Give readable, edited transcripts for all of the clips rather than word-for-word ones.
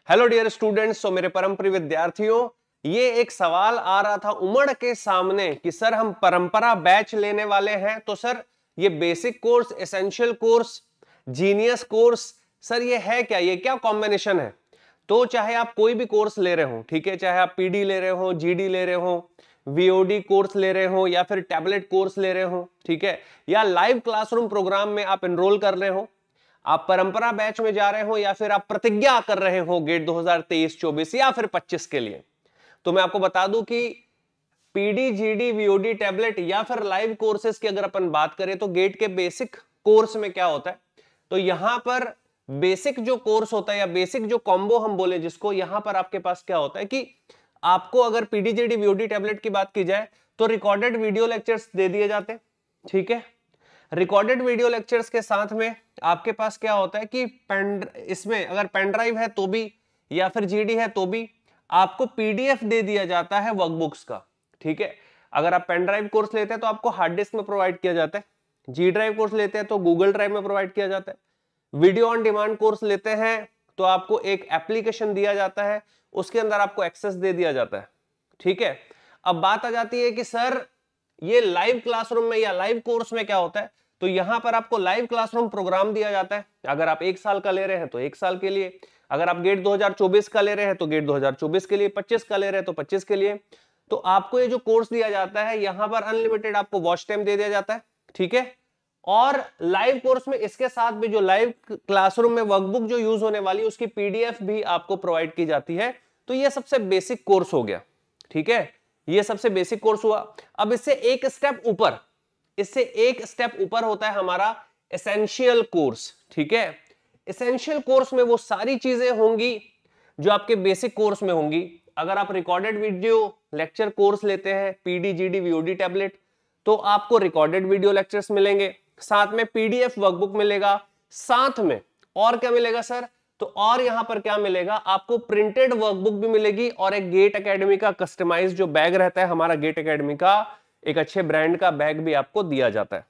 Hello dear students, तो मेरे परम प्रिय विद्यार्थियों, ये एक सवाल आ रहा था उमड़ के सामने कि सर हम परंपरा बैच लेने वाले हैं, तो सर ये basic course, essential course, genius course, sir ये है क्या, ये क्या कॉम्बिनेशन है। तो चाहे आप कोई भी कोर्स ले रहे हो, ठीक है, चाहे आप पीडी ले रहे हो, जीडी ले रहे हो, वीओडी कोर्स ले रहे हो या फिर टैबलेट कोर्स ले रहे हो, ठीक है, या लाइव क्लासरूम प्रोग्राम में आप एनरोल कर रहे हो, आप परंपरा बैच में जा रहे हो या फिर आप प्रतिज्ञा कर रहे हो गेट 2023-24 या फिर 25 के लिए, तो मैं आपको बता दूं कि पीडी, जीडी, वीओडी, टैबलेट या फिर लाइव कोर्सेज की अगर अपन बात करें तो गेट के बेसिक कोर्स में क्या होता है, तो यहां पर बेसिक जो कोर्स होता है या बेसिक जो कॉम्बो हम बोले जिसको, यहां पर आपके पास क्या होता है कि आपको अगर पीडी, जीडी, वीओडी, टैबलेट की बात की जाए तो रिकॉर्डेड वीडियो लेक्चर्स दे दिए जाते हैं, ठीक है। रिकॉर्डेड वीडियो लेक्चर्स के साथ में आपके पास क्या होता है कि इसमें अगर पेन ड्राइव है तो भी या फिर जीडी है तो भी आपको पीडीएफ दे दिया जाता है वर्कबुक्स का, ठीक है। अगर आप पेन ड्राइव कोर्स लेते हैं तो आपको हार्ड डिस्क में प्रोवाइड किया जाता है, जी ड्राइव कोर्स लेते हैं तो गूगल ड्राइव में प्रोवाइड किया जाता है, वीडियो ऑन डिमांड कोर्स लेते हैं तो आपको एक एप्लीकेशन दिया जाता है, उसके अंदर आपको एक्सेस दे दिया जाता है, ठीक है। अब बात आ जाती है कि सर ये लाइव क्लासरूम में या लाइव कोर्स में क्या होता है, तो यहां पर आपको लाइव क्लासरूम प्रोग्राम दिया जाता है। अगर आप 1 साल का ले रहे हैं तो 1 साल के लिए, अगर आप गेट 2024 का ले रहे हैं तो गेट 2024 के लिए, 25 का ले रहे हैं तो 25 के लिए, तो आपको ये जो कोर्स दिया जाता है यहां पर अनलिमिटेड आपको वॉच टाइम दे दिया जाता है, ठीक है। और लाइव कोर्स में इसके साथ भी जो लाइव क्लासरूम में वर्कबुक जो यूज होने वाली उसकी पीडीएफ भी आपको प्रोवाइड की जाती है। तो ये सबसे बेसिक कोर्स हो गया, ठीक है, ये सबसे बेसिक कोर्स हुआ। अब इससे एक स्टेप ऊपर होता है हमारा एसेंशियल कोर्स, ठीक है। एसेंशियल कोर्स में वो सारी चीजें होंगी जो आपके बेसिक कोर्स में होंगी। अगर आप रिकॉर्डेड वीडियो लेक्चर कोर्स लेते हैं पीडी, जीडी, वीओडी, टैबलेट, तो आपको रिकॉर्डेड वीडियो लेक्चर्स मिलेंगे, साथ में पीडीएफ वर्कबुक मिलेगा, साथ में और क्या मिलेगा सर, तो और यहां पर क्या मिलेगा, आपको प्रिंटेड वर्कबुक भी मिलेगी और एक गेट एकेडमी का कस्टमाइज जो बैग रहता है हमारा गेट एकेडमी का, एक अच्छे ब्रांड का बैग भी आपको दिया जाता है,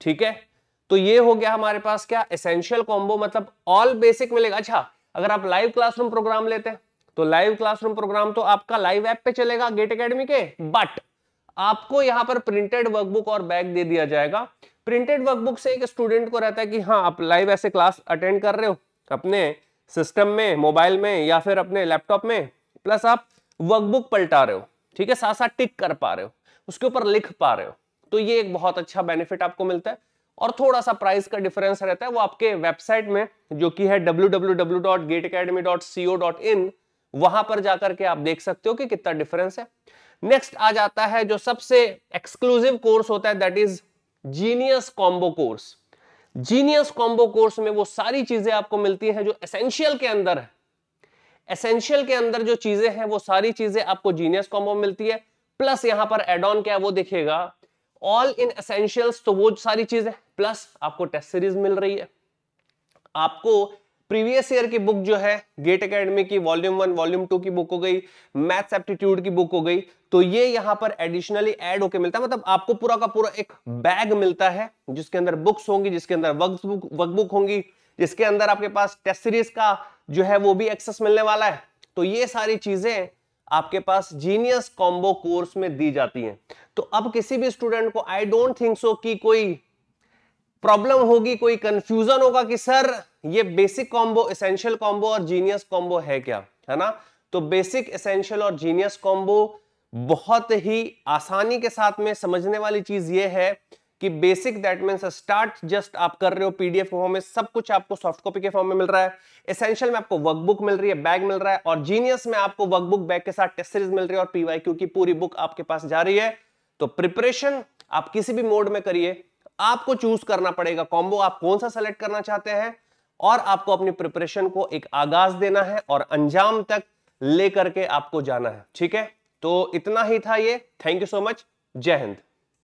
ठीक है। तो ये हो गया हमारे पास क्या, एसेंशियल कॉम्बो, मतलब ऑल बेसिक मिलेगा। अच्छा, अगर आप लाइव क्लासरूम प्रोग्राम लेते हैं तो लाइव क्लासरूम प्रोग्राम तो आपका लाइव ऐप पे चलेगा गेट एकेडमी के, बट आपको यहां पर प्रिंटेड वर्कबुक और बैग दे दिया जाएगा। प्रिंटेड वर्कबुक से एक स्टूडेंट को रहता है कि हाँ आप लाइव ऐसे क्लास अटेंड कर रहे हो अपने सिस्टम में, मोबाइल में या फिर अपने लैपटॉप में, प्लस आप वर्कबुक पलटा रहे हो, ठीक है, साथ साथ टिक कर पा रहे हो, उसके ऊपर लिख पा रहे हो, तो ये एक बहुत अच्छा बेनिफिट आपको मिलता है। और थोड़ा सा प्राइस का डिफरेंस रहता है, वो आपके वेबसाइट में जो कि है www.gateacademy.co.in, वहां पर जाकर के आप देख सकते हो कि कितना डिफरेंस है। नेक्स्ट आ जाता है जो सबसे एक्सक्लूसिव कोर्स होता है, that is genius combo course. Genius combo course में वो सारी चीजें आपको मिलती हैं जो एसेंशियल के अंदर है। एसेंशियल के अंदर जो चीजें हैं वो सारी चीजें आपको जीनियस कॉम्बो में मिलती है, प्लस यहां पर एड ऑन क्या है वो देखिएगा, ऑल इन एसेंशियल्स, तो वो सारी चीजें, प्लस आपको टेस्ट सीरीज मिल रही है, आपको प्रीवियस ईयर की बुक जो है गेट एकेडमी की वॉल्यूम 1, वॉल्यूम 2 की बुक हो गई, मैथ्स एप्टीट्यूड की बुक हो गई, तो ये यहां पर एडिशनली ऐड होके मिलता है। मतलब आपको पूरा का पूरा एक बैग मिलता है जिसके अंदर बुक्स होंगी, जिसके अंदर वर्कबुक होंगी, जिसके अंदर आपके पास टेस्ट सीरीज का जो है वो भी एक्सेस मिलने वाला है। तो ये सारी चीजें आपके पास जीनियस कॉम्बो कोर्स में दी जाती हैं। तो अब किसी भी स्टूडेंट को आई डोंट थिंक सो कि कोई प्रॉब्लम होगी, कोई कंफ्यूजन होगा कि सर ये बेसिक कॉम्बो, एसेंशियल कॉम्बो और जीनियस कॉम्बो है क्या, है ना। तो बेसिक, एसेंशियल और जीनियस कॉम्बो बहुत ही आसानी के साथ में समझने वाली चीज ये है कि basic that means start just आप कर रहे हो पीडीएफ फॉर्म में, सब कुछ आपको सॉफ्ट कॉपी के फॉर्म में मिल रहा है। एसेंशियल में आपको वर्कबुक मिल रही है, बैग मिल रहा है, और जीनियस में आपको वर्कबुक बैग के साथ टेस्ट सीरीज मिल रही है और पीवाईक्यू की पूरी बुक आपके पास जा रही है। तो प्रिपरेशन आप किसी भी मोड में करिए, आपको चूज करना पड़ेगा कॉम्बो आप कौन सा सेलेक्ट करना चाहते हैं, और आपको अपनी प्रिपरेशन को एक आगाज देना है और अंजाम तक लेकर के आपको जाना है, ठीक है। तो इतना ही था ये। थैंक यू सो मच, जय हिंद।